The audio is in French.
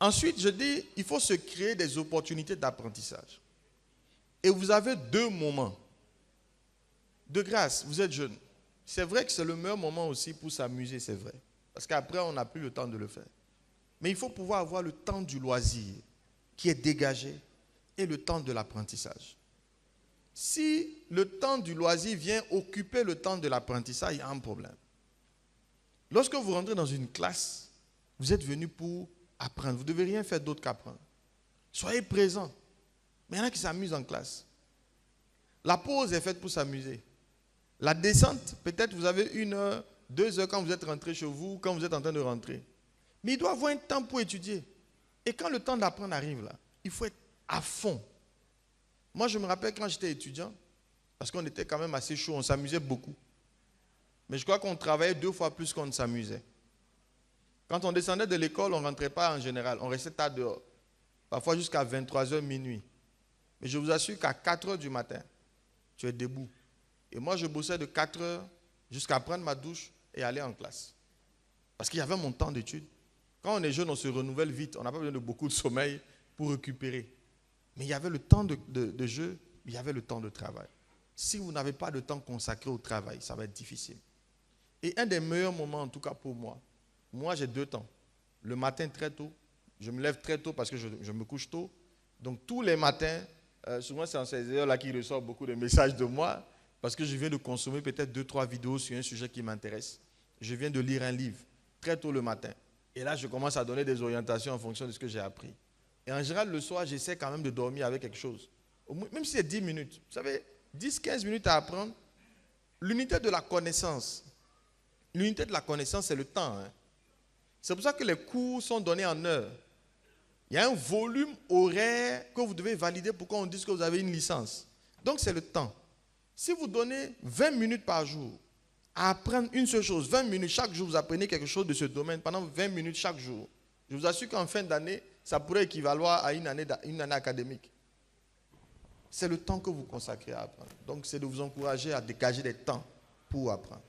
Ensuite, je dis, il faut se créer des opportunités d'apprentissage. Et vous avez 2 moments. De grâce, vous êtes jeune. C'est vrai que c'est le meilleur moment aussi pour s'amuser, c'est vrai. Parce qu'après, on n'a plus le temps de le faire. Mais il faut pouvoir avoir le temps du loisir qui est dégagé et le temps de l'apprentissage. Si le temps du loisir vient occuper le temps de l'apprentissage, il y a un problème. Lorsque vous rentrez dans une classe, vous êtes venu pour apprendre. Vous ne devez rien faire d'autre qu'apprendre. Soyez présent. Mais il y en a qui s'amusent en classe. La pause est faite pour s'amuser. La descente, peut-être vous avez 1 heure, 2 heures quand vous êtes rentré chez vous, quand vous êtes en train de rentrer. Mais il doit avoir un temps pour étudier. Et quand le temps d'apprendre arrive là, il faut être à fond. Moi, je me rappelle quand j'étais étudiant, parce qu'on était quand même assez chaud, on s'amusait beaucoup. Mais je crois qu'on travaillait 2 fois plus qu'on ne s'amusait. Quand on descendait de l'école, on ne rentrait pas en général, on restait tard dehors. Parfois jusqu'à 23h minuit. Mais je vous assure qu'à 4h du matin, tu es debout. Et moi, je bossais de 4h jusqu'à prendre ma douche et aller en classe. Parce qu'il y avait mon temps d'étude. Quand on est jeune, on se renouvelle vite. On n'a pas besoin de beaucoup de sommeil pour récupérer. Mais il y avait le temps de jeu, il y avait le temps de travail. Si vous n'avez pas de temps consacré au travail, ça va être difficile. Et un des meilleurs moments, en tout cas pour moi j'ai 2 temps. Le matin très tôt, je me lève très tôt parce que je me couche tôt. Donc tous les matins, souvent c'est en ces heures-là qu'il ressort beaucoup de messages de moi, parce que je viens de consommer peut-être 2-3 vidéos sur un sujet qui m'intéresse. Je viens de lire un livre très tôt le matin. Et là, je commence à donner des orientations en fonction de ce que j'ai appris. Et en général, le soir, j'essaie quand même de dormir avec quelque chose. Même si c'est 10 minutes. Vous savez, 10-15 minutes à apprendre. L'unité de la connaissance. L'unité de la connaissance, c'est le temps. C'est pour ça que les cours sont donnés en heures. Il y a un volume horaire que vous devez valider pour qu'on dise que vous avez une licence. Donc, c'est le temps. Si vous donnez 20 minutes par jour à apprendre une seule chose, 20 minutes chaque jour, vous apprenez quelque chose de ce domaine pendant 20 minutes chaque jour. Je vous assure qu'en fin d'année, ça pourrait équivaloir à une année académique. C'est le temps que vous consacrez à apprendre. Donc, c'est de vous encourager à dégager des temps pour apprendre.